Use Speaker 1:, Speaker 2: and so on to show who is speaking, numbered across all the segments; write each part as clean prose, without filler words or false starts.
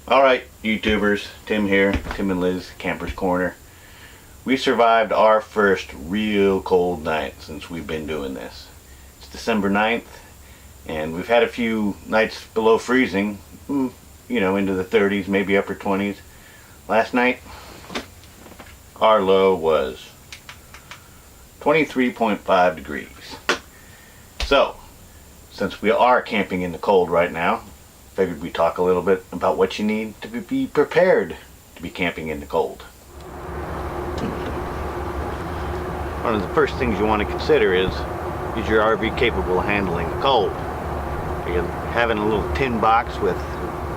Speaker 1: Alright, YouTubers, Tim here, Tim and Liz, Camper's Corner. We survived our first real cold night since we've been doing this. It's December 9th, and we've had a few nights below freezing, you know, into the 30s, maybe upper 20s. Last night, our low was 23.5 degrees. So, since we are camping in the cold right now, figured we'd talk a little bit about what you need to be prepared to be camping in the cold. One of the first things you want to consider is your RV capable of handling the cold? Are you having a little tin box with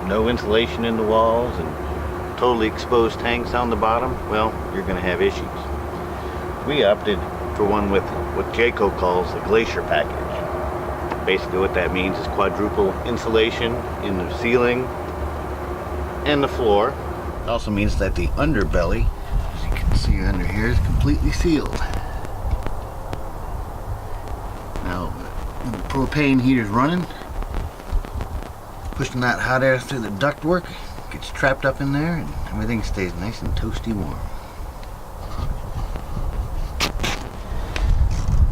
Speaker 1: no insulation in the walls and totally exposed tanks on the bottom? Well, you're going to have issues. We opted for one with what Jayco calls the glacier package. Basically what that means is quadruple insulation in the ceiling and the floor. It also means that the underbelly, as you can see under here, is completely sealed. Now, when the propane heater is running, pushing that hot air through the ductwork, gets trapped up in there, and everything stays nice and toasty warm.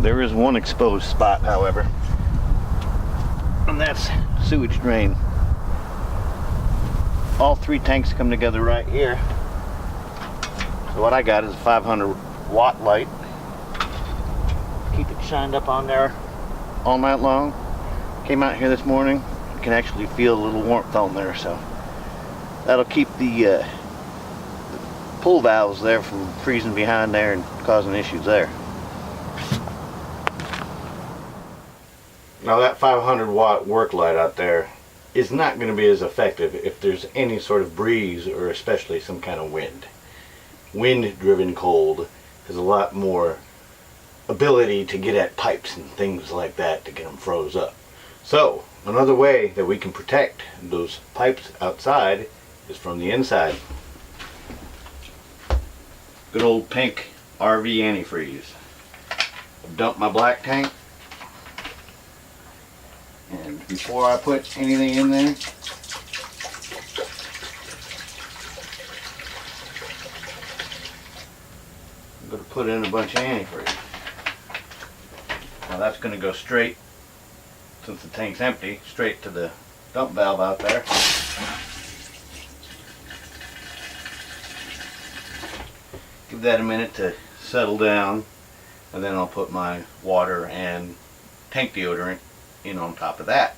Speaker 1: There is one exposed spot, however, and that's sewage drain. All three tanks come together right here. So what I got is a 500 watt light. Keep it shined up on there all night long. Came out here this morning, you can actually feel a little warmth on there, so that'll keep the pull valves there from freezing behind there and causing issues there. Now that 500 watt work light out there is not going to be as effective if there's any sort of breeze or especially some kind of wind. Wind driven cold has a lot more ability to get at pipes and things like that to get them froze up. So another way that we can protect those pipes outside is from the inside. Good old pink RV antifreeze. I've dumped my black tank. And before I put anything in there, I'm going to put in a bunch of antifreeze. Now that's going to go straight, since the tank's empty, straight to the dump valve out there. Give that a minute to settle down, and then I'll put my water and tank deodorant in on top of that.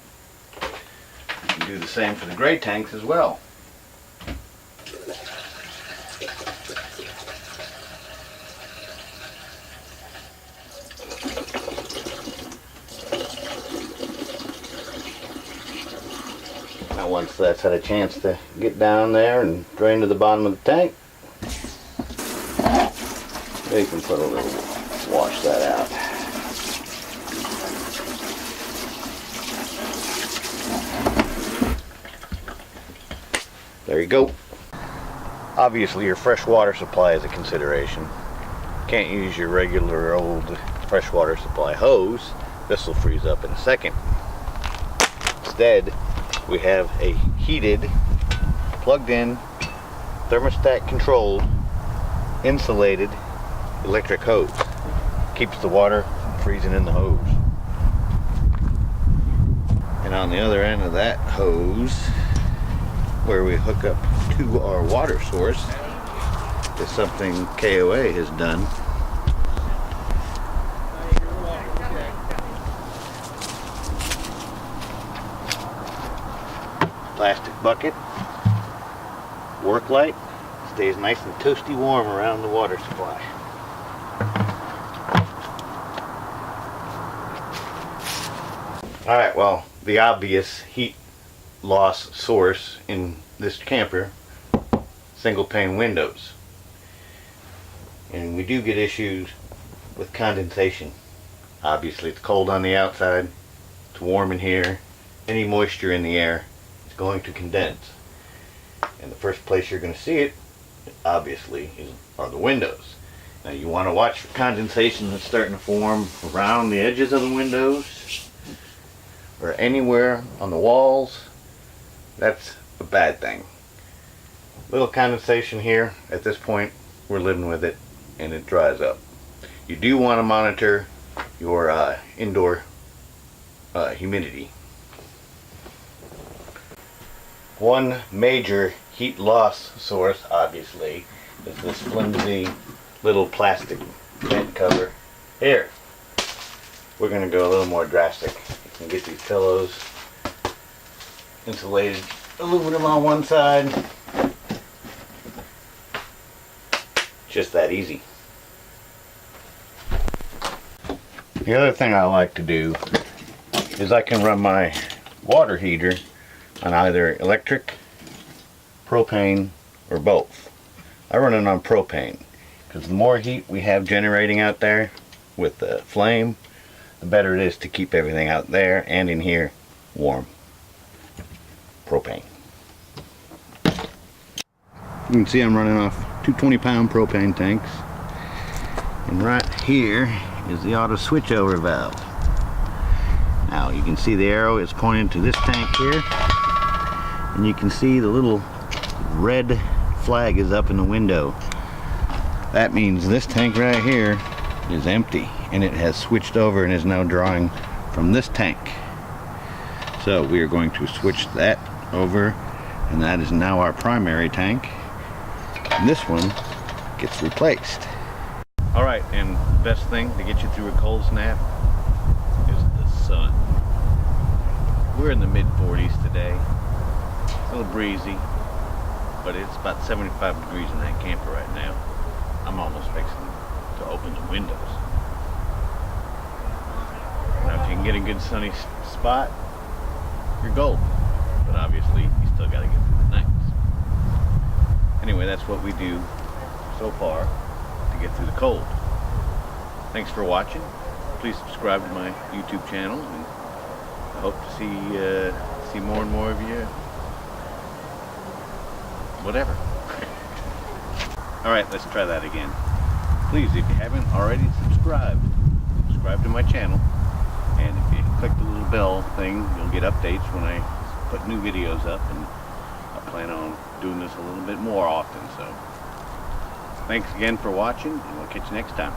Speaker 1: You can do the same for the gray tanks as well. Now once that's had a chance to get down there and drain to the bottom of the tank, you can put a little, wash that out. There you go. Obviously your fresh water supply is a consideration. Can't use your regular old freshwater supply hose. This will freeze up in a second. Instead, we have a heated, plugged in, thermostat controlled, insulated electric hose. Keeps the water from freezing in the hose. And on the other end of that hose, where we hook up to our water source, is something KOA has done. Plastic bucket, work light, stays nice and toasty warm around the water supply. Alright, well, the obvious heat loss source in this camper, single pane windows. And we do get issues with condensation. Obviously it's cold on the outside, it's warm in here, any moisture in the air is going to condense. And the first place you're going to see it, obviously, are the windows. Now you want to watch for condensation that's starting to form around the edges of the windows or anywhere on the walls. That's a bad thing. Little condensation here. At this point, we're living with it, and it dries up. You do want to monitor your indoor humidity. One major heat loss source, obviously, is this flimsy little plastic vent cover here. We're going to go a little more drastic. You can get these pillows, insulated aluminum on one side. Just that easy. The other thing I like to do is I can run my water heater on either electric, propane, or both. I run it on propane because the more heat we have generating out there with the flame, the better it is to keep everything out there and in here warm. Propane. You can see I'm running off two 20-pound propane tanks, and right here is the auto switchover valve. Now you can see the arrow is pointing to this tank here, and you can see the little red flag is up in the window. That means this tank right here is empty, and it has switched over and is now drawing from this tank. So we are going to switch that over, and that is now our primary tank, and this one gets replaced. Alright, and the best thing to get you through a cold snap is the sun. We're in the mid-40s today. A little breezy, but it's about 75 degrees in that camper right now. I'm almost fixing to open the windows. Now if you can get a good sunny spot, you're golden. But obviously you still got to get through the nights. Anyway, that's what we do so far to get through the cold. Thanks for watching. Please subscribe to my YouTube channel, and I hope to see more and more of you. Whatever. Alright, let's try that again. Please, if you haven't already, subscribe to my channel, and if you click the little bell thing, you'll get updates when I put new videos up, and I plan on doing this a little bit more often. So thanks again for watching, and we'll catch you next time.